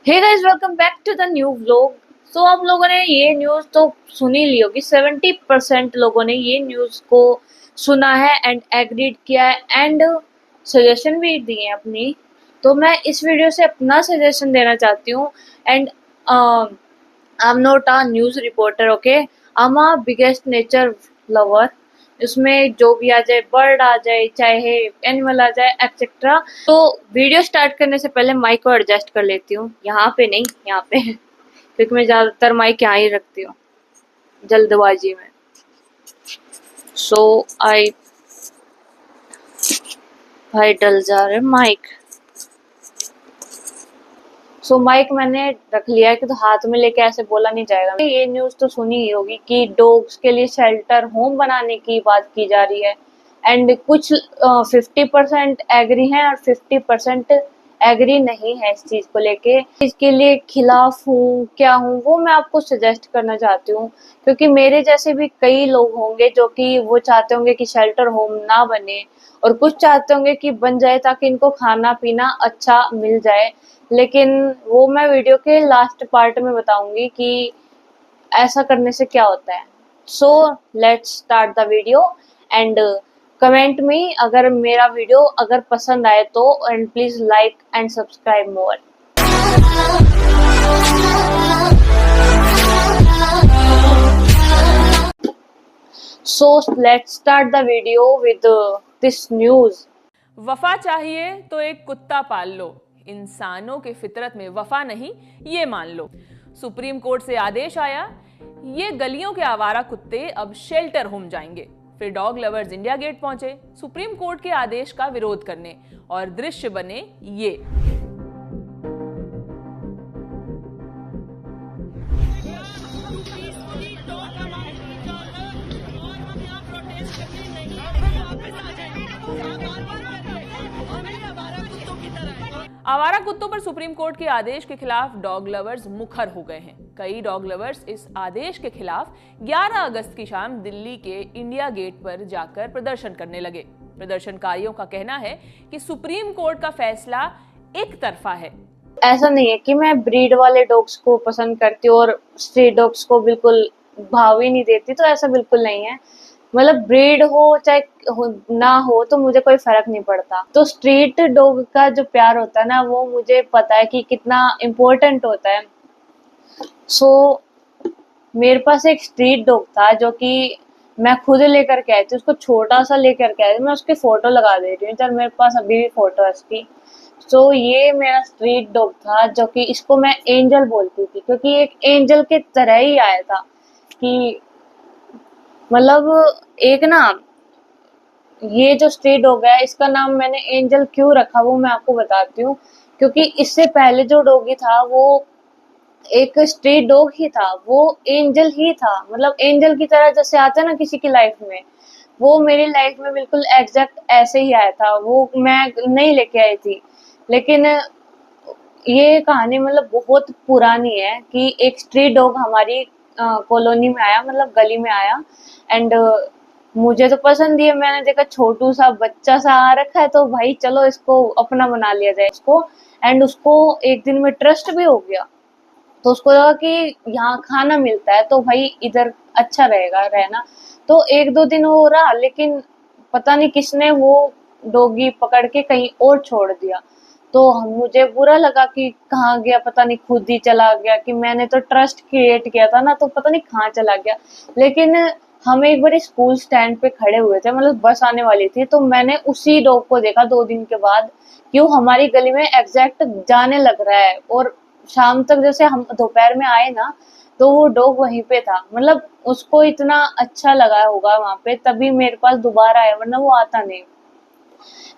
Hey guys, welcome back to the new vlog. So आप लोगों ने ये न्यूज़ तो सुन ही ली होगी। 70% लोगों ने ये न्यूज़ को सुना है एंड एग्रीड किया है एंड सजेशन भी दिए हैं अपनी। तो मैं इस वीडियो से अपना सजेशन देना चाहती हूँ। And I am not a news reporter, okay. I am a biggest nature lover. इसमें जो भी आ जाए, बर्ड आ जाए, चाहे एनिमल आ जाए, एक्सेट्रा। तो वीडियो स्टार्ट करने से पहले माइक को एडजस्ट कर लेती हूँ, यहाँ पे नहीं, यहाँ पे क्योंकि मैं ज़्यादातर माइक यहाँ ही रखती हूँ जल्दबाजी में। सो आई भाई डल जा रहे माइक। सो माइक मैंने रख लिया है कि तो हाथ में लेके ऐसे बोला नहीं जाएगा। ये न्यूज़ तो सुनी ही होगी कि डॉग्स के लिए शेल्टर होम बनाने की बात की जा रही है। एंड कुछ 50% एग्री हैं और 50% एग्री नहीं है इस चीज़ को लेके। इसके लिए खिलाफ हूँ क्या हूँ वो मैं आपको सजेस्ट करना चाहती हूँ, क्योंकि मेरे जैसे भी कई लोग होंगे जो कि वो चाहते होंगे कि शेल्टर होम ना बने, और कुछ चाहते होंगे कि बन जाए ताकि इनको खाना पीना अच्छा मिल जाए। लेकिन वो मैं वीडियो के लास्ट पार्ट में बताऊंगी कि ऐसा करने से क्या होता है। So let's start the video and comment में अगर मेरा वीडियो अगर पसंद आए तो, and please like and subscribe more. So let's start the video with this news. वफा चाहिए तो एक कुत्ता पाल लो, इंसानों की फितरत में वफा नहीं ये मान लो। सुप्रीम कोर्ट से आदेश आया, ये गलियों के आवारा कुत्ते अब शेल्टर होम जाएंगे। फिर डॉग लवर्स इंडिया गेट पहुंचे सुप्रीम कोर्ट के आदेश का विरोध करने, और दृश्य बने ये। आवारा कुत्तों पर सुप्रीम कोर्ट के आदेश के खिलाफ डॉग लवर्स मुखर हो गए हैं। कई डॉग लवर्स इस आदेश के खिलाफ 11 अगस्त की शाम दिल्ली के इंडिया गेट पर जाकर प्रदर्शन करने लगे। प्रदर्शनकारियों का कहना है कि सुप्रीम कोर्ट का फैसला एक तरफा है। ऐसा नहीं है कि मैं ब्रीड वाले डॉग्स को पसंद करती हूँ और स्ट्रीट डॉग्स को बिल्कुल भाव ही नहीं देती, तो ऐसा बिल्कुल नहीं है। मतलब ब्रीड हो चाहे ना हो तो मुझे कोई फर्क नहीं पड़ता। तो स्ट्रीट डॉग का जो प्यार होता है ना, वो मुझे पता है कि कितना इम्पोर्टेंट होता है। सो मेरे पास एक स्ट्रीट डॉग था जो कि मैं खुद लेकर के आई थी। उसको छोटा सा लेकर के आई थी। मैं उसकी फोटो लगा दे रही हूँ, चल मेरे पास अभी भी फोटो है उसकी। सो ये मेरा स्ट्रीट डॉग था जो कि इसको मैं एंजल बोलती थी, क्योंकि एक एंजल के तरह ही आया था। कि मतलब एक ना, ये जो स्ट्रीट डॉग है इसका नाम मैंने एंजल क्यों रखा वो मैं आपको बताती हूँ। क्योंकि इससे पहले जो डॉगी था वो एक स्ट्रीट डॉग ही था, वो एंजल ही था। मतलब एंजल की तरह जैसे आता है ना किसी की लाइफ में, वो मेरी लाइफ में बिल्कुल एग्जैक्ट ऐसे ही आया था। वो मैं नहीं लेके आई थी। लेकिन ये कहानी मतलब बहुत पुरानी है कि एक स्ट्रीट डॉग हमारी कॉलोनी में आया, मतलब गली में आया। एंड मुझे तो पसंद ही है। मैंने देखा छोटू सा बच्चा सा आ रखा है, तो भाई चलो इसको अपना बना लिया जाए इसको। एंड उसको एक दिन में ट्रस्ट भी हो गया। तो उसको लगा कि यहाँ खाना मिलता है तो भाई इधर अच्छा रहेगा रहना। तो एक दो दिन वो रहा, लेकिन पता नहीं किसने वो डॉगी पकड़ के कहीं और छोड़ दिया। तो मुझे बुरा लगा कि कहाँ गया, पता नहीं खुद ही चला गया। कि मैंने तो ट्रस्ट क्रिएट किया था ना, तो पता नहीं कहाँ चला गया। लेकिन हम एक बार स्कूल स्टैंड पे खड़े हुए थे, मतलब बस आने वाली थी, तो मैंने उसी डॉग को देखा 2 दिन के बाद कि वो हमारी गली में एग्जैक्ट जाने लग रहा है। और शाम तक जैसे हम दोपहर में आए ना, तो वो डॉग वहीं पे था। मतलब उसको इतना अच्छा लगा होगा वहां पे, तभी मेरे पास दोबारा आया, वरना वो आता नहीं।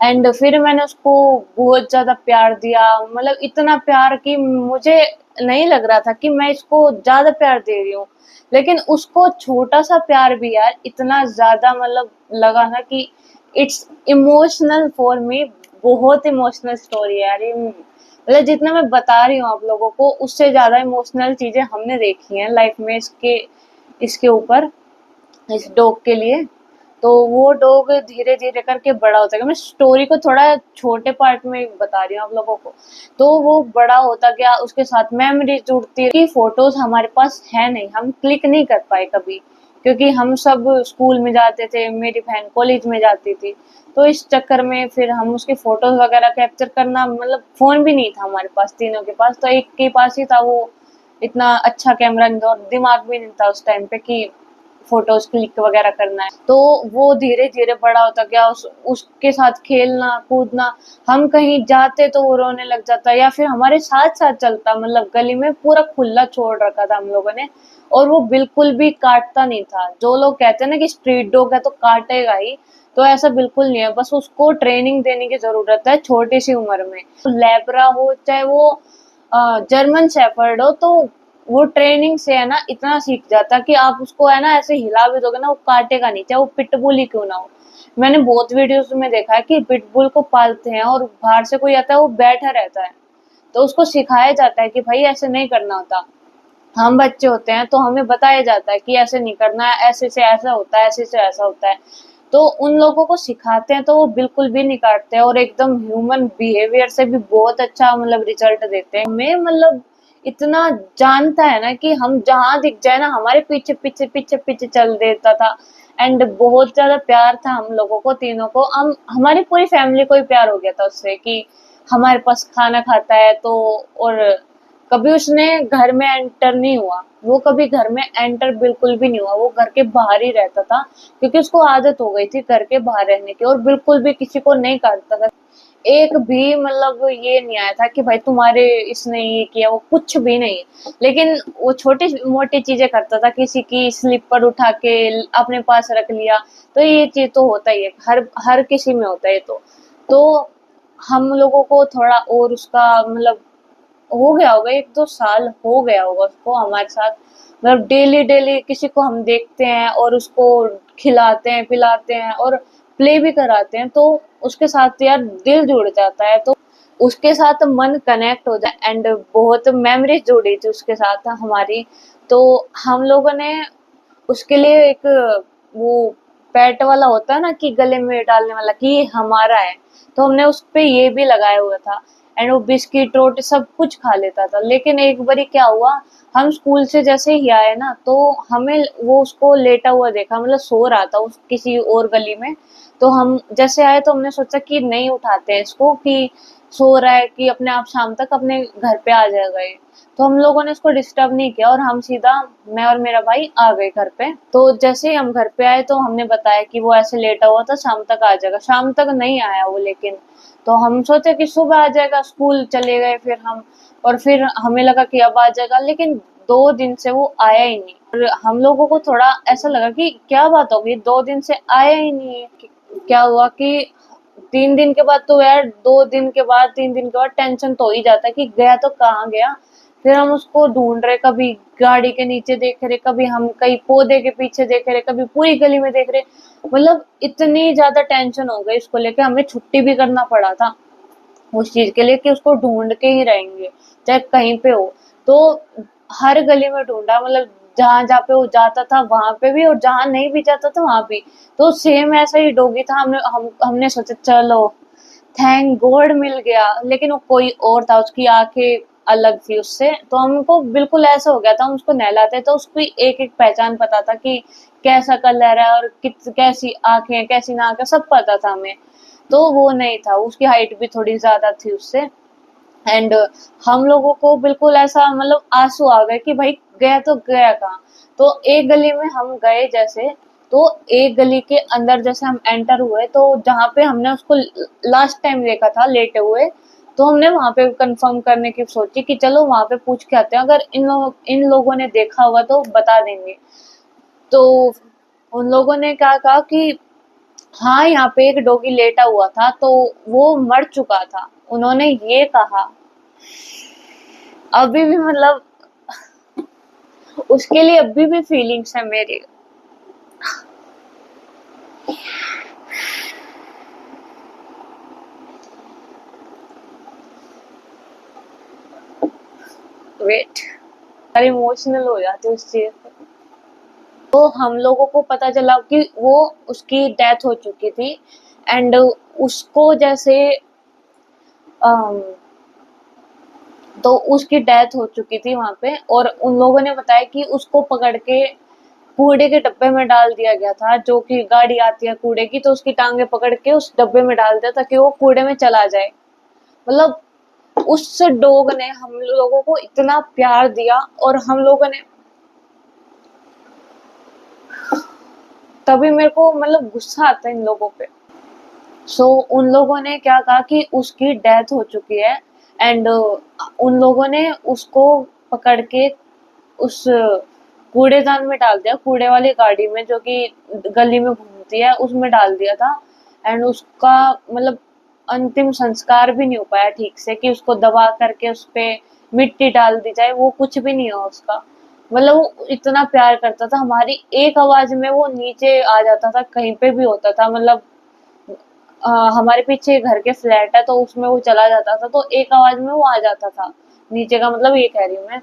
एंड फिर मैंने उसको बहुत ज्यादा प्यार दिया, मतलब इतना प्यार कि मुझे नहीं लग रहा था कि मैं इसको ज्यादा प्यार दे रही हूँ। लेकिन उसको छोटा सा प्यार भी यार इतना ज्यादा मतलब लगा ना कि इट्स इमोशनल फॉर मी। बहुत इमोशनल स्टोरी है यार ये। मतलब जितना मैं बता रही हूँ आप लोगों को, उससे ज्यादा इमोशनल चीजें हमने देखी हैं लाइफ में इसके इसके ऊपर, इस डॉग के लिए। तो वो डॉग धीरे धीरे करके बड़ा होता गया। मैं स्टोरी को थोड़ा छोटे पार्ट में बता रही हूँ आप लोगों को। तो वो बड़ा होता गया, उसके साथ मेमोरीज जुड़ती रही। फोटोज हमारे पास है नहीं, हम क्लिक नहीं कर पाए कभी, क्योंकि हम सब स्कूल में जाते थे, मेरी बहन कॉलेज में जाती थी। तो इस चक्कर में फिर हम उसकी फोटोज वगैरह कैप्चर करना, मतलब फोन भी नहीं था हमारे पास तीनों के पास, तो एक के पास ही था। वो इतना अच्छा कैमरा नहीं था और दिमाग भी नहीं था उस टाइम पे कि फोटोज क्लिक वगैरह करना है। तो वो धीरे धीरे बड़ा होता गया, उसके साथ खेलना कूदना। हम कहीं जाते तो वो रोने लग जाता, या फिर हमारे साथ साथ चलता, मतलब गली में पूरा खुला छोड़ रखा था हम लोगों ने। और वो बिल्कुल भी काटता नहीं था। जो लोग कहते हैं ना कि स्ट्रीट डॉग है तो काटेगा ही, तो ऐसा बिल्कुल नहीं है। बस उसको ट्रेनिंग देने की जरूरत है छोटी सी उम्र में। लैब्रा हो चाहे वो जर्मन शेफर्ड हो, तो वो ट्रेनिंग से है ना इतना सीख जाता है कि आप उसको है ना ऐसे हिला भी दोगे ना वो काटेगा नहीं, चाहे वो पिटबुल ही क्यों ना हो। मैंने बहुत वीडियोस में देखा है कि पिटबुल को पालते हैं और बाहर से कोई आता है वो बैठा रहता है, तो उसको सिखाया जाता है कि भाई ऐसे नहीं करना होता। हम बच्चे होते हैं तो हमें बताया जाता है कि ऐसे नहीं करना है, ऐसे से ऐसा होता है, ऐसे से ऐसा होता है। तो उन लोगों को सिखाते हैं तो वो बिल्कुल भी नहीं काटते हैं और एकदम ह्यूमन बिहेवियर से भी बहुत अच्छा मतलब रिजल्ट देते हैं। हमें मतलब इतना जानता है ना कि हम जहाँ दिख जाए ना हमारे पीछे पीछे पीछे पीछे चल देता था। एंड बहुत ज्यादा प्यार था हम लोगों को तीनों को, हम हमारी पूरी फैमिली को ही प्यार हो गया था उससे कि हमारे पास खाना खाता है तो। और कभी उसने घर में एंटर नहीं हुआ, वो कभी घर में एंटर बिल्कुल भी नहीं हुआ, वो घर के बाहर ही रहता था क्योंकि उसको आदत हो गई थी घर के बाहर रहने की। और बिल्कुल भी किसी को नहीं काटता था, एक भी मतलब ये नहीं आया था कि भाई तुम्हारे इसने ये किया, वो कुछ भी नहीं। लेकिन वो छोटी मोटी चीजें करता था, किसी की स्लीपर उठा के अपने पास रख लिया, तो ये चीज तो होता ही है, हर हर किसी में होता है। तो हम लोगों को थोड़ा और उसका मतलब हो गया होगा, 1-2 साल हो गया होगा उसको हमारे साथ। मतलब डेली डेली किसी को हम देखते हैं और उसको खिलाते हैं पिलाते हैं और प्ले भी कराते हैं, तो उसके साथ यार दिल जुड़ जाता है। तो उसके साथ मन कनेक्ट हो जाए एंड बहुत मेमोरीज जुड़ी थी उसके साथ हमारी। तो हम लोगों ने उसके लिए एक वो पेट वाला होता है ना कि गले में डालने वाला कि ये हमारा है, तो हमने उस पे ये भी लगाया हुआ था। एंड वो बिस्किट रोटी सब कुछ खा लेता था। लेकिन एक बारी क्या हुआ, हम स्कूल से जैसे ही आए ना तो हमें वो उसको लेटा हुआ देखा, मतलब सो रहा था उस किसी और गली में। तो हम जैसे आए तो हमने सोचा कि नहीं उठाते हैं इसको, कि सो रहा है कि अपने आप शाम तक अपने घर पे आ जाएगा ये। तो हम लोगों ने उसको डिस्टर्ब नहीं किया और हम सीधा मैं और मेरा भाई आ गए घर पे। तो जैसे ही हम घर पे आए तो हमने बताया कि वो ऐसे लेटा हुआ था, शाम तक आ जाएगा। शाम तक नहीं आया वो, लेकिन तो हम सोचे कि सुबह आ जाएगा, स्कूल चले गए फिर हम। और फिर हमें लगा कि अब आ जाएगा, लेकिन 2 दिन से वो आया ही नहीं। और हम लोगों को थोड़ा ऐसा लगा कि क्या बात होगी, 2 दिन से आया ही नहीं है। क्या हुआ कि 3 दिन के बाद तो यार 2 दिन के बाद 3 दिन के बाद टेंशन तो हो ही जाता है कि गया तो कहाँ गया। फिर हम उसको ढूंढ रहे, कभी गाड़ी के नीचे देख रहे, कभी हम कहीं पौधे के पीछे देख रहे, कभी पूरी गली में देख रहे। मतलब इतनी ज्यादा टेंशन हो गई उसको लेके, हमें छुट्टी भी करना पड़ा था उस चीज के लिए कि उसको ढूंढ के ही रहेंगे चाहे कहीं पे हो। तो हर गली में ढूंढा, मतलब जहां जहाँ पे वो जाता था वहां पे भी और जहां नहीं भी जाता था वहां भी। तो सेम ऐसा ही डॉगी था। हमने सोचा चलो थैंक गॉड मिल गया, लेकिन वो कोई और था, उसकी आंखें अलग थी उससे। तो हमको बिल्कुल ऐसा हो गया था, हम उसको नहलाते तो उसकी एक एक पहचान पता था कि कैसा कलर है और कैसी आंखें कैसी नाक है, सब पता था हमें। तो वो नहीं था, उसकी हाइट भी थोड़ी ज्यादा थी उससे। एंड हम लोगों को बिल्कुल ऐसा मतलब आंसू आ गए कि भाई गया तो गया कहाँ। तो एक गली में हम गए जैसे, तो एक गली के अंदर जैसे हम एंटर हुए तो जहाँ पे हमने उसको लास्ट टाइम देखा था लेटे हुए, तो हमने वहां पे कंफर्म करने की सोची कि चलो वहां पे पूछ के आते हैं, अगर इन लोगों ने देखा होगा तो बता देंगे। तो उन लोगों ने क्या कहा कि हाँ यहाँ पे एक डॉगी लेटा हुआ था, तो वो मर चुका था, उन्होंने ये कहा। अभी भी मतलब उसके लिए अभी भी फीलिंग्स है मेरी। वेट, अरे इमोशनल हो जाती हूँ उस चीज पे। तो हम लोगों को पता चला कि वो उसकी डेथ हो चुकी थी। एंड उसको जैसे अम, तो उसकी डेथ हो चुकी थी वहां पे, और उन लोगों ने बताया कि उसको पकड़ के कूड़े के डब्बे में डाल दिया गया था। जो कि गाड़ी आती है कूड़े की, तो उसकी टांगे पकड़ के उस डब्बे में डाल दिया ताकि वो कूड़े में चला जाए। मतलब उस डॉग ने हम लोगों को इतना प्यार दिया, और हम लोगों ने तभी मेरे को मतलब गुस्सा आता है इन लोगों पे। सो उन लोगों ने क्या कहा कि उसकी डेथ हो चुकी है, एंड उन लोगों ने उसको पकड़ के उस कूड़ेदान में डाल दिया, कूड़े वाली गाड़ी में जो कि गली में घूमती है उसमें डाल दिया था। एंड उसका मतलब अंतिम संस्कार भी नहीं हो पाया ठीक से, कि उसको दबा करके उस पे मिट्टी डाल दी जाए, वो कुछ भी नहीं हुआ उसका। मतलब वो इतना प्यार करता था, हमारी एक आवाज में वो नीचे आ जाता था, कहीं पे भी होता था। मतलब हमारे पीछे घर के फ्लैट है तो उसमें वो चला जाता था, तो एक आवाज में वो आ जाता था नीचे का, मतलब ये कह रही हूँ मैं।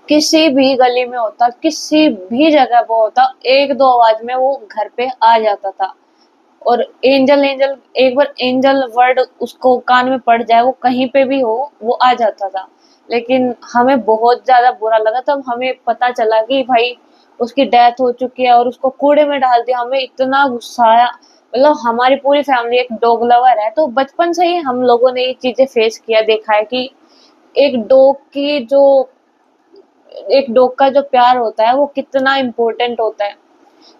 किसी भी गली में होता, किसी भी जगह पे होता, एक दो आवाज में वो घर पे आ जाता था। और एंजल एंजल, एक बार एंजल वर्ड उसको कान में पड़ जाए, वो कहीं पे भी हो, वो आ जाता था। लेकिन हमें बहुत ज्यादा बुरा लगा तब हमें पता चला कि भाई उसकी डेथ हो चुकी है, और उसको कूड़े में डाल दिया। हमें इतना गुस्सा आया। मतलब हमारी पूरी फैमिली एक डॉग लवर है, तो बचपन से ही हम लोगों ने ये चीजें फेस किया, देखा है कि एक डॉग की जो एक डॉग का जो प्यार होता है वो कितना इम्पोर्टेंट होता है।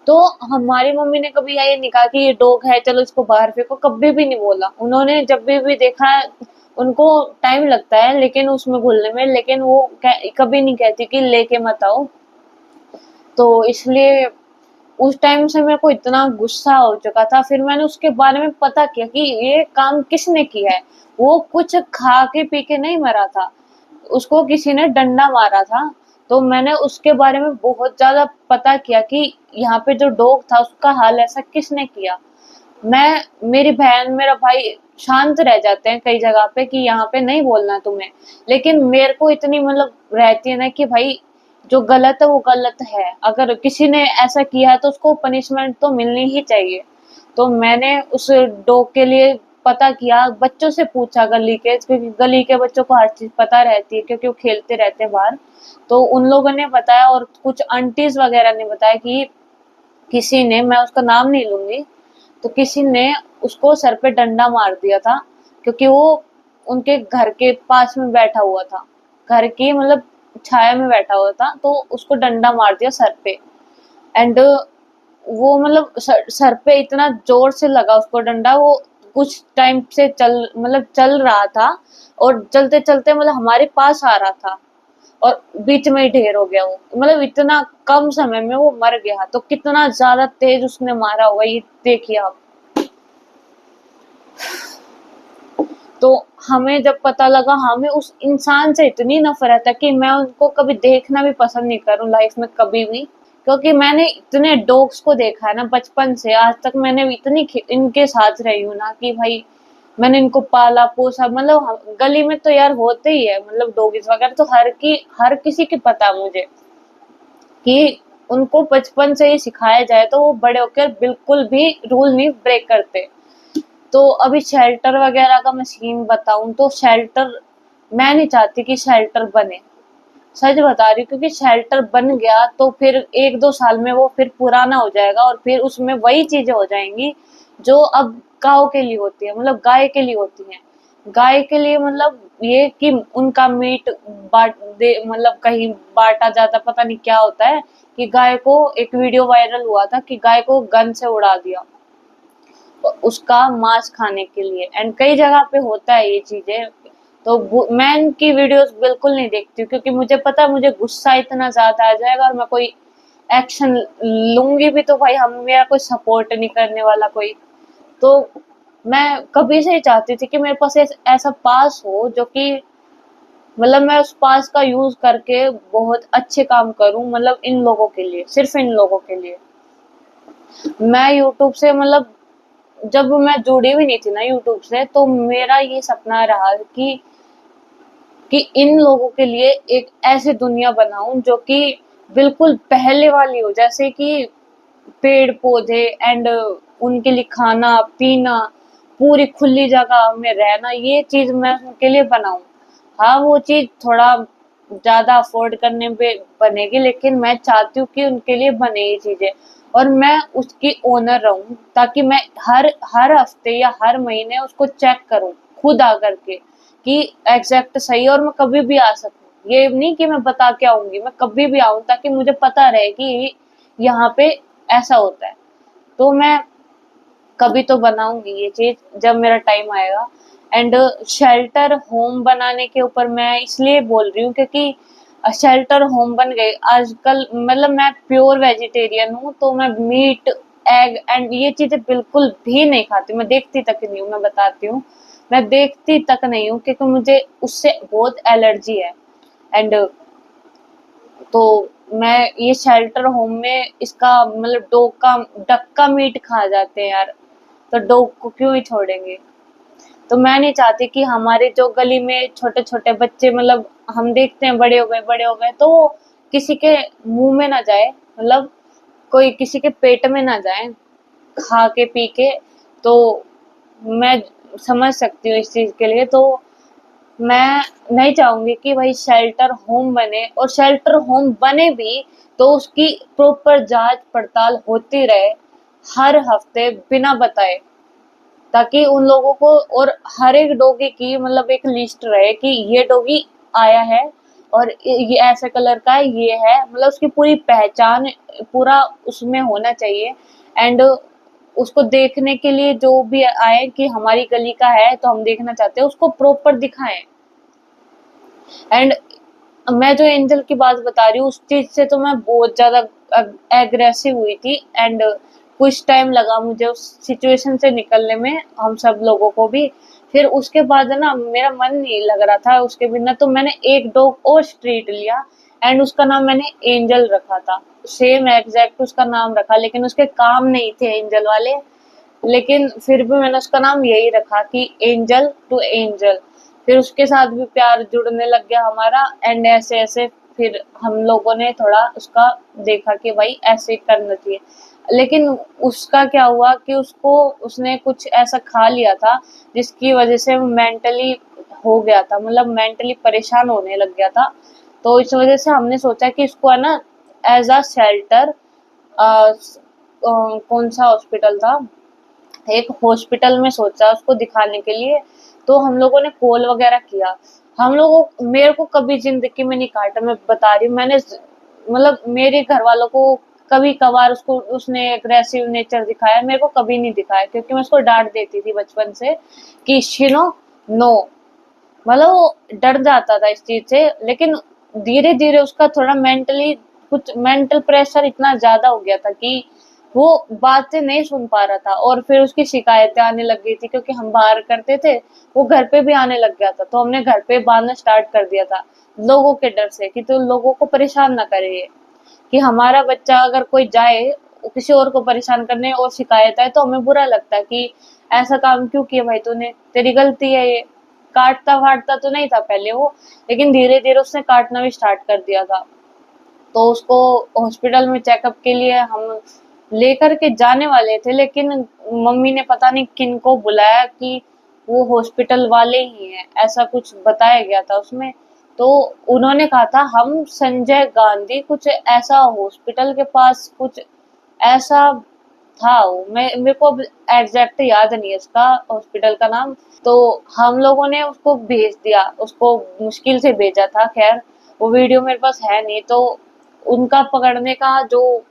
तो हमारी मम्मी ने कभी ये नहीं कहा कि ये डॉग है चलो इसको बाहर फेंको, कभी भी नहीं बोला। उन्होंने जब भी देखा है, उनको टाइम लगता है लेकिन उसमें घुलने में, लेकिन वो कभी नहीं कहती कि लेके मत आओ। तो इसलिए उस टाइम से मेरे को इतना गुस्सा हो चुका था। फिर मैंने उसके बारे में पता किया कि ये काम किसने किया है। वो कुछ खा के पी के नहीं मरा था, उसको किसी ने डंडा मारा था। तो मैंने उसके बारे में बहुत ज्यादा पता किया कि यहाँ पे जो डॉग था उसका हाल ऐसा किसने किया। मैं, मेरी बहन, मेरा भाई शांत रह जाते हैं कई जगह पे कि यहाँ पे नहीं बोलना तुम्हें, लेकिन मेरे को इतनी मतलब रहती है ना कि भाई जो गलत है वो गलत है। अगर किसी ने ऐसा किया है तो उसको पनिशमेंट तो मिलनी ही चाहिए। तो मैंने उस डॉग के लिए पता किया, बच्चों से पूछा गली के, क्योंकि गली के बच्चों को हर चीज पता रहती है क्योंकि वो खेलते रहते हैं बाहर। तो उन लोगों ने बताया, और कुछ आंटीज वगैरह ने बताया कि किसी ने, मैं उसका नाम नहीं लूंगी, तो किसी ने उसको सर पे डंडा मार दिया था, क्योंकि वो उनके घर के पास में बैठा हुआ था, घर की मतलब छाया में बैठा हुआ था, तो उसको डंडा मार दिया सर पे। एंड वो मतलब सर पे इतना जोर से लगा उसको डंडा, वो कुछ टाइम से चल रहा था, और चलते चलते मतलब हमारे पास आ रहा था, और बीच में ही ढेर हो गया वो। मतलब इतना कम समय में वो मर गया, तो कितना ज्यादा तेज उसने मारा होगा ये देखिए आप। तो हमें जब पता लगा, हमें उस इंसान से इतनी नफरत है कि मैं उनको कभी देखना भी पसंद नहीं करूं लाइफ में कभी भी। क्योंकि मैंने इतने डॉग्स को देखा है ना, बचपन से आज तक मैंने इतनी इनके साथ रही हूँ ना कि भाई मैंने इनको पाला पोसा। मतलब गली में तो यार होते ही है, मतलब डॉगीज वगैरह तो हर किसी की पता है मुझे कि उनको बचपन से ही सिखाया जाए तो वो बड़े होकर बिल्कुल भी रूल नहीं ब्रेक करते। तो अभी शेल्टर वगैरह का मैं सीन बताऊं तो शेल्टर, मैं नहीं चाहती कि शेल्टर बने, सच बता रही हूँ। क्योंकि शेल्टर बन गया तो फिर एक दो साल में वो फिर पुराना हो जाएगा, और फिर उसमें वही चीजें हो जाएंगी जो अब गाँव के लिए होती है, मतलब गाय के लिए होती है। गाय के लिए मतलब ये कि उनका मीट बाट दे, मतलब कहीं बांटा जाता, पता नहीं क्या होता है। कि गाय को, एक वीडियो वायरल हुआ था कि गाय को गन से उड़ा दिया उसका मांस खाने के लिए, एंड कई जगह पे होता है ये चीजें। तो मैं इनकी वीडियोस बिल्कुल नहीं देखती हूँ, क्योंकि मुझे पता है मुझे गुस्सा इतना ज्यादा आ जाएगा, और मैं कोई एक्शन लूंगी भी तो भाई हम, मेरा कोई सपोर्ट नहीं करने वाला कोई। तो मैं कभी से ही चाहती थी कि मेरे पास ऐसा पास हो जो कि मतलब मैं उस पास का यूज करके बहुत अच्छे काम करूं, मतलब इन लोगों के लिए, सिर्फ इन लोगों के लिए। मैं यूट्यूब से मतलब जब मैं जुड़ी भी नहीं थी ना यूट्यूब से, तो मेरा ये सपना रहा कि इन लोगों के लिए एक ऐसी दुनिया बनाऊं जो कि बिल्कुल पहले वाली हो, जैसे कि पेड़ पौधे एंड उनके लिए खाना पीना, पूरी खुली जगह में रहना, ये चीज मैं उनके लिए बनाऊं। हाँ, वो चीज थोड़ा ज्यादा अफोर्ड करने पे बनेगी, लेकिन मैं चाहती हूँ कि उनके लिए बने ये चीजें, और मैं उसकी ओनर रहूं, ताकि मैं हर हर हफ्ते या हर महीने उसको चेक करूं खुद आकर के कि एग्जैक्ट सही है, और मैं कभी भी आ सकूं। ये नहीं कि मैं बता के आऊंगी, मैं कभी भी आऊं, ताकि मुझे पता रहे कि यहाँ पे ऐसा होता है। तो मैं कभी तो बनाऊंगी ये चीज जब मेरा टाइम आएगा। एंड शेल्टर होम बनाने के ऊपर मैं इसलिए बोल रही हूँ क्योंकि शेल्टर होम बन गए आजकल। मतलब मैं प्योर वेजिटेरियन हूँ, तो मैं मीट एग एंड ये चीजें बिल्कुल भी नहीं खाती, मैं देखती तक नहीं हूँ, मैं बताती हूँ, मैं देखती तक नहीं हूँ, क्योंकि मुझे उससे बहुत एलर्जी है। एंड तो मैं ये शेल्टर होम में इसका मतलब डॉग का डक का मीट खा जाते हैं यार, तो डॉग को क्यों ही छोड़ेंगे। तो मैं नहीं चाहती कि हमारे जो गली में छोटे छोटे बच्चे, मतलब हम देखते हैं बड़े हो गए, तो वो किसी के मुंह में ना जाए, मतलब कोई किसी के पेट में ना जाए खा के पी के। तो मैं समझ सकती हूँ इस चीज के लिए। तो मैं नहीं चाहूंगी कि भाई शेल्टर होम बने, और शेल्टर होम बने भी तो उसकी प्रॉपर जांच पड़ताल होती रहे हर हफ्ते बिना बताए, ताकि उन लोगों को और हर एक डॉगी की मतलब एक लिस्ट रहे कि ये डॉगी आया है और ये ऐसे कलर का है, ये है, मतलब उसकी पूरी पहचान पूरा उसमें होना चाहिए। एंड उसको देखने के लिए जो भी आए कि हमारी गली का है तो हम देखना चाहते हैं, उसको प्रॉपर दिखाएं। एंड मैं जो एंजल की बात बता रही हूँ उस चीज से तो मैं बहुत ज्यादा एग्रेसिव हुई थी। एंड कुछ टाइम लगा मुझे उस सिचुएशन से निकलने में, हम सब लोगों को भी। फिर उसके बाद है ना, मेरा मन नहीं लग रहा था उसके बिना, तो मैंने एक डॉग और स्ट्रीट लिया एंड उसका नाम मैंने एंजल रखा था। सेम एग्जैक्ट उसका नाम रखा, लेकिन उसके काम नहीं थे एंजल वाले, लेकिन फिर भी मैंने उसका नाम यही रखा कि एंजल टू एंजल। फिर उसके साथ भी प्यार जुड़ने लग गया हमारा, एंड ऐसे ऐसे फिर हम लोगों ने थोड़ा उसका देखा कि भाई ऐसे करना चाहिए। लेकिन उसका क्या हुआ कि उसको उसने कुछ ऐसा खा लिया था जिसकी वजह से वो मेंटली हो गया था, मतलब मेंटली परेशान होने लग गया था। तो इस वजह से हमने सोचा कि इसको है ना एज अ शेल्टर, कौन सा हॉस्पिटल था, एक हॉस्पिटल में सोचा उसको दिखाने के लिए। तो हम लोगों ने कॉल वगैरह किया। हम लोगों मेरे को कभी जिंदगी में नहीं काटा, मैं बता रही हूँ। मैंने मतलब मेरे घर वालों को कभी कभार उसको उसने एग्रेसिव नेचर दिखाया, मेरे को कभी नहीं दिखाया, क्योंकि मैं उसको डांट देती थी बचपन से कि शिनो नो, मतलब वो डर जाता था इस चीज से। लेकिन धीरे धीरे उसका थोड़ा मेंटली कुछ मेंटल प्रेशर इतना ज्यादा हो गया था कि वो बातें नहीं सुन पा रहा था, और फिर उसकी शिकायतें आने लग गई थी, क्योंकि हम बाहर करते थे, वो घर पे भी आने लग गया था। तो हमने घर पे बांधना स्टार्ट कर दिया था लोगों के डर से, कि तो लोगों को परेशान ना करे ये, कि हमारा बच्चा अगर कोई जाए किसी और को परेशान करने और शिकायत आए तो हमें बुरा लगता है कि ऐसा काम क्यों किया भाई तूने, तेरी गलती है ये। काटता फाटता तो नहीं था पहले वो, लेकिन धीरे धीरे उसने काटना भी स्टार्ट कर दिया था। तो उसको हॉस्पिटल में चेकअप के लिए हम लेकर के जाने वाले थे, लेकिन मम्मी ने पता नहीं किन को बुलाया कि वो हॉस्पिटल वाले ही हैं, ऐसा कुछ बताया गया था उसमें। तो उन्होंने कहा था हम संजय गांधी कुछ ऐसा हॉस्पिटल के पास कुछ ऐसा था वो, मैं मेरे को अब एग्जैक्ट याद नहीं है उसका हॉस्पिटल का नाम। तो हम लोगों ने उसको भेज दिया, उसको मुश्किल से भेजा था। खैर वो वीडियो मेरे पास है नहीं, तो उनका पकड़ने का जो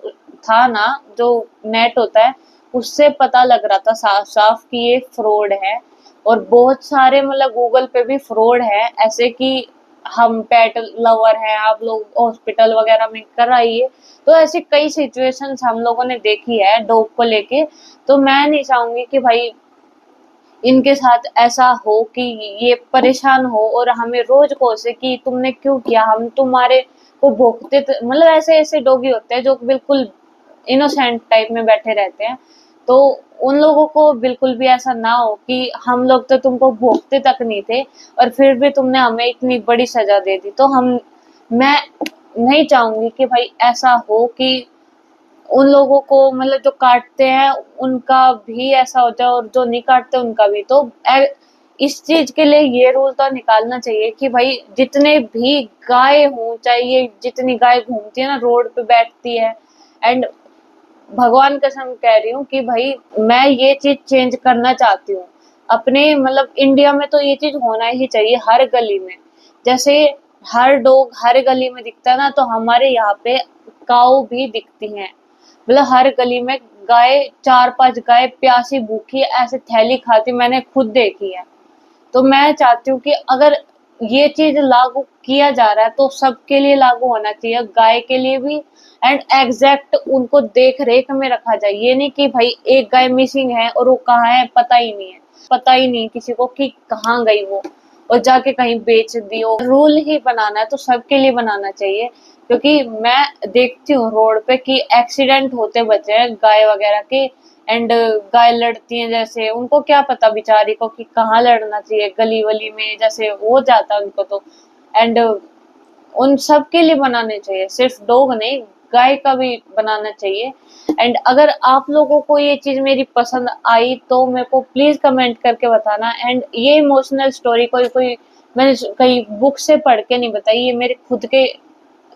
था ना, जो नेट होता है, उससे पता लग रहा था साफ साफ कि ये फ्रॉड है। और बहुत सारे मतलब गूगल पे भी फ्रॉड है ऐसे कि हम पेट लवर हैं, आप लोग हॉस्पिटल वगैरह में कराइए। तो ऐसी कई सिचुएशंस हम लोगों ने देखी है डॉग को लेके। तो मैं नहीं चाहूंगी कि भाई इनके साथ ऐसा हो कि ये परेशान हो और हमें रोज कोसे कि तुमने क्यों किया, हम तुम्हारे को भोंकते मतलब ऐसे ऐसे डॉगी होते हैं जो बिल्कुल इनोसेंट टाइप में बैठे रहते हैं। तो उन लोगों को बिल्कुल भी ऐसा ना हो कि हम लोग तो तुमको भोंकते तक नहीं थे और फिर भी तुमने हमें इतनी बड़ी सजा दे दी। तो हम मैं नहीं चाहूंगी कि भाई ऐसा हो कि उन लोगों को मतलब जो काटते हैं उनका भी ऐसा हो जाए और जो नहीं काटते उनका भी। तो इस चीज के लिए ये रूल तो निकालना चाहिए कि भाई जितने भी गाय हों, चाहे ये जितनी गाय घूमती है ना रोड पे बैठती है, एंड भगवान कसम कह रही हूँ कि भाई मैं ये चीज चेंज करना चाहती हूँ अपने मतलब इंडिया में। तो ये चीज होना ही चाहिए हर गली में। जैसे हर डॉग हर गली में दिखता है ना, तो हमारे यहाँ पे काऊ भी दिखती हैं। मतलब हर गली में गाय, 4-5 गाय प्यासी भूखी ऐसे थैली खाती मैंने खुद देखी है। तो मैं चाहती हूँ कि अगर ये चीज लागू किया जा रहा है तो सबके लिए लागू होना चाहिए, गाय के लिए भी। एंड एग्जैक्ट उनको देख रेख में रखा जाए। ये नहीं कि भाई एक गाय मिसिंग है और वो कहाँ है पता ही नहीं है, पता ही नहीं किसी को कि कहाँ गई वो, और जाके कहीं बेच दियो। रूल ही बनाना है तो सबके लिए बनाना चाहिए, क्योंकि मैं देखती हूँ रोड पे कि एक्सीडेंट होते बचे हैं गाय वगैरह के। एंड गाय लड़ती हैं, जैसे उनको क्या पता बेचारी को कि कहाँ लड़ना चाहिए, गली वली में जैसे हो जाता है उनको तो। एंड उन सब के लिए बनाने चाहिए, सिर्फ डॉग नहीं गाय का भी बनाना चाहिए। एंड अगर आप लोगों को ये चीज मेरी पसंद आई तो मेरे को प्लीज कमेंट करके बताना। एंड ये इमोशनल स्टोरी कोई कोई मैंने कहीं बुक से पढ़ के नहीं बताई, ये मेरे खुद के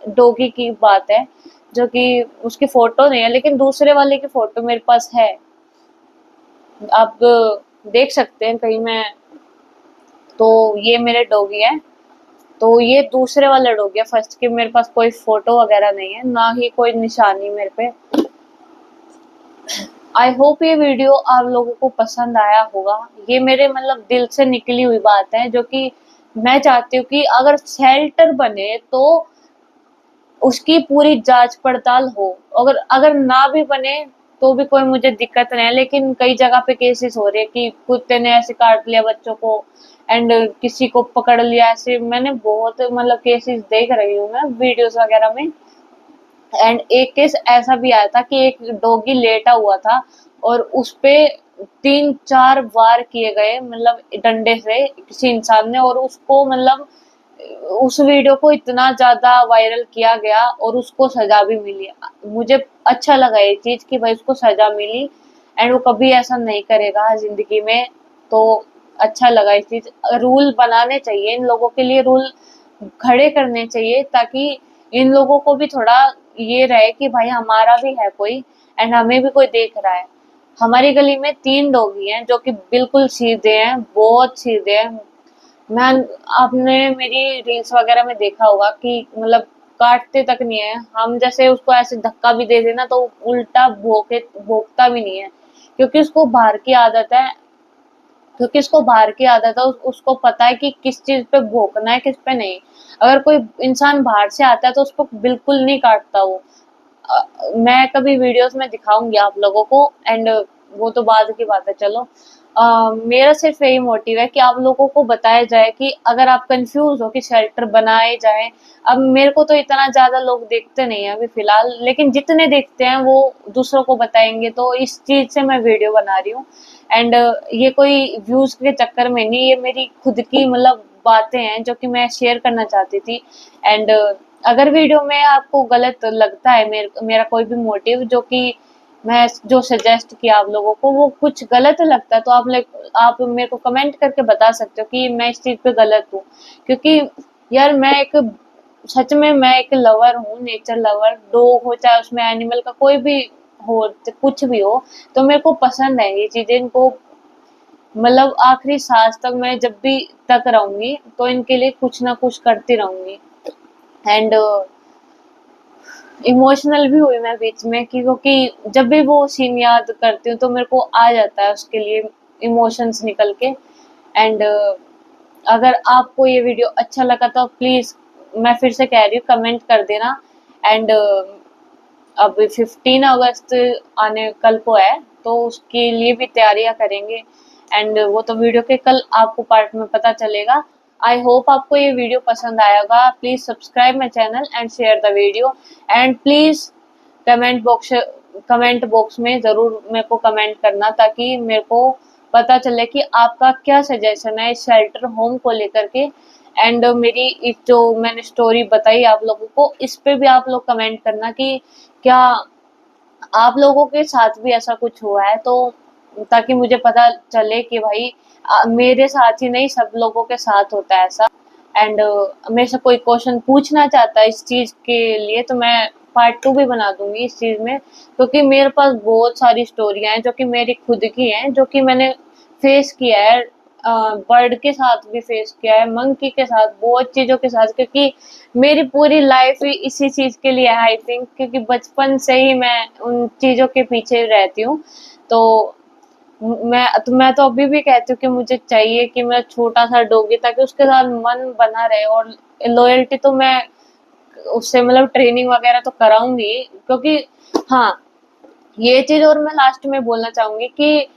डॉगी की बात है, जो कि उसकी फोटो नहीं है लेकिन दूसरे वाले की फोटो मेरे पास है। आप देख सकते हैं कहीं मैं, तो ये मेरे डॉगी है। तो ये दूसरे वाला डॉगी है, फर्स्ट की मेरे पास कोई फोटो वगैरह नहीं है, ना ही कोई निशानी मेरे पे। आई होप ये वीडियो आप लोगों को पसंद आया होगा। ये मेरे मतलब दिल से निकली हुई बात है, जो कि मैं चाहती हूँ कि अगर शेल्टर बने तो उसकी पूरी जांच पड़ताल हो। अगर अगर ना भी बने तो भी कोई मुझे दिक्कत नहीं है, लेकिन कई जगह पे केसेस हो रहे हैं कि कुत्ते ने ऐसे काट लिया बच्चों को, एंड किसी को पकड़ लिया। ऐसे मैंने बहुत मतलब केसेस देख रही हूँ मैं वीडियोस वगैरह में। एंड एक केस ऐसा भी आया था कि एक डॉगी लेटा हुआ था और उस पे 3-4 वार किए गए मतलब डंडे से किसी इंसान ने, और उसको मतलब उस वीडियो को इतना ज्यादा वायरल किया गया और उसको सजा भी मिली। मुझे अच्छा लगा ये चीज कि भाई उसको सजा मिली एंड वो कभी ऐसा नहीं करेगा जिंदगी में। तो अच्छा लगा ये चीज। रूल बनाने चाहिए इन लोगों के लिए, रूल खड़े करने चाहिए, ताकि इन लोगों को भी थोड़ा ये रहे कि भाई हमारा भी है कोई, एंड हमें भी कोई देख रहा है। हमारी गली में 3 डॉगी हैं जो कि बिल्कुल सीधे हैं, बहुत सीधे हैं। मैं आपने मेरी रील्स वगैरह में देखा होगा कि मतलब काटते तक नहीं है। हम जैसे उसको ऐसे धक्का भी दे देना तो उल्टा भोंकता भी नहीं है, क्योंकि उसको बाहर की आदत है। उसको पता है कि किस चीज पे भौंकना है किस पे नहीं। अगर कोई इंसान बाहर से आता है तो उसको बिल्कुल नहीं काटता वो। मैं कभी वीडियोस में दिखाऊंगी आप लोगों को, एंड वो तो बाद की बात है। चलो, मेरा सिर्फ यही मोटिव है कि आप लोगों को बताया जाए कि अगर आप कंफ्यूज हो कि शेल्टर बनाए जाए। अब मेरे को तो इतना ज्यादा लोग देखते नहीं है अभी फिलहाल, लेकिन जितने देखते हैं वो दूसरों को बताएंगे, तो इस चीज से मैं वीडियो बना रही हूँ। एंड ये कोई व्यूज के चक्कर में नहीं, ये मेरी खुद की मतलब बातें हैं जो कि मैं शेयर करना चाहती थी। एंड अगर वीडियो में आपको गलत लगता है, मेरा कोई भी मोटिव जो कि मैं जो सजेस्ट किया आप लोगों को वो कुछ गलत लगता है, तो आप मेरे को कमेंट करके बता सकते हो कि मैं इस चीज पे गलत हूँ। क्योंकि यार मैं एक सच में मैं एक लवर हूँ, नेचर लवर। डॉग हो चाहे उसमें एनिमल का कोई भी हो, कुछ भी हो, तो मेरे को पसंद है ये चीजें। इनको मतलब आखिरी सांस तक मैं जब भी तक रहूंगी तो इनके लिए कुछ ना कुछ करती रहूंगी। एंड इमोशनल भी हुई मैं बीच में क्योंकि जब भी वो सीन याद करती हूँ तो मेरे को आ जाता है उसके लिए इमोशंस निकल के। एंड अगर आपको ये वीडियो अच्छा लगा तो प्लीज, मैं फिर से कह रही हूँ, कमेंट कर देना। एंड अब 15 अगस्त आने कल को है, तो उसके लिए भी तैयारियां करेंगे। एंड वो तो वीडियो के कल आपको पार्ट में पता चलेगा। आई होप आपको ये वीडियो पसंद आया होगा। Please subscribe my channel and share the video. And please comment box में जरूर मेरे को कमेंट करना, ताकि मेरे को पता चले कि आपका क्या सजेशन है इस शेल्टर होम को लेकर के। एंड मेरी एक जो मैंने स्टोरी बताई आप लोगों को, इस पे भी आप लोग कमेंट करना कि क्या आप लोगों के साथ भी ऐसा कुछ हुआ है, तो ताकि मुझे पता चले कि भाई मेरे साथ ही नहीं सब लोगों के साथ होता है ऐसा। एंड मेरे से कोई क्वेश्चन पूछना चाहता है इस चीज के लिए तो मैं पार्ट 2 भी बना दूंगी इस चीज में, क्योंकि मेरे पास बहुत सारी स्टोरियां हैं जो कि मेरी खुद की हैं, जो कि मैंने फेस किया है, बर्ड के साथ भी फेस किया है, मंकी के साथ, बहुत चीजों के साथ, क्योंकि मेरी पूरी लाइफ ही इसी चीज के लिए है आई थिंक, क्योंकि बचपन से ही मैं उन चीजों के पीछे रहती हूँ। तो मैं तो अभी भी कहती हूँ कि मुझे चाहिए कि मेरा छोटा सा डॉगी, ताकि उसके साथ मन बना रहे, और लॉयल्टी तो मैं उससे मतलब ट्रेनिंग वगैरह तो कराऊंगी, क्योंकि हाँ, ये चीज और मैं लास्ट में बोलना चाहूंगी कि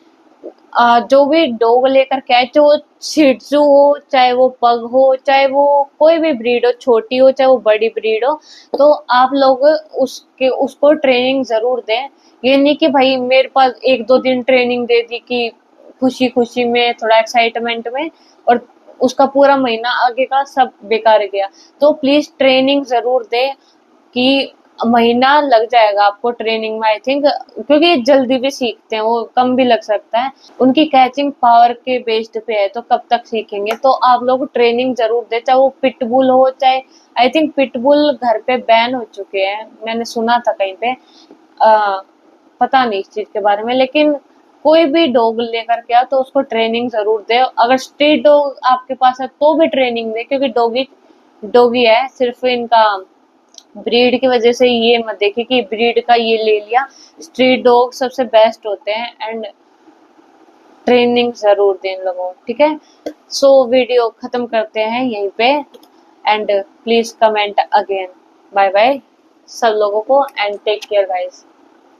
जो भी डॉग लेकर के आए, चाहे वो शिट्जू हो, चाहे वो पग हो, चाहे वो कोई भी ब्रीड हो, छोटी हो चाहे वो बड़ी ब्रीड हो, तो आप लोग उसको ट्रेनिंग जरूर दें। ये नहीं कि भाई मेरे पास एक दो दिन ट्रेनिंग दे दी कि खुशी खुशी में, थोड़ा एक्साइटमेंट में, और उसका पूरा महीना आगे का सब बेकार गया। तो प्लीज ट्रेनिंग जरूर दे, कि महीना लग जाएगा आपको ट्रेनिंग में आई थिंक, क्योंकि जल्दी भी सीखते हैं वो, कम भी लग सकता है, उनकी कैचिंग पावर के बेस्ड पे है, तो कब तक सीखेंगे। तो आप लोग ट्रेनिंग जरूर दे, चाहे वो पिटबुल हो, चाहे आई थिंक पिटबुल घर पे बैन हो चुके हैं, मैंने सुना था कहीं पे, पता नहीं इस चीज के बारे में, लेकिन कोई भी डॉग लेकर के आओ तो उसको ट्रेनिंग जरूर दे। अगर स्ट्रीट डॉग आपके पास है तो भी ट्रेनिंग दे, क्योंकि डॉगी डॉगी है, सिर्फ इनका ब्रीड की वजह से ये मत देखिए कि ब्रीड का ये ले लिया। स्ट्रीट डॉग सबसे बेस्ट होते हैं, एंड ट्रेनिंग जरूर दें इन लोगों को, ठीक है। सो वीडियो खत्म करते हैं यहीं पे, and please comment again. Bye bye सब लोगों को, एंड टेक केयर गाइस।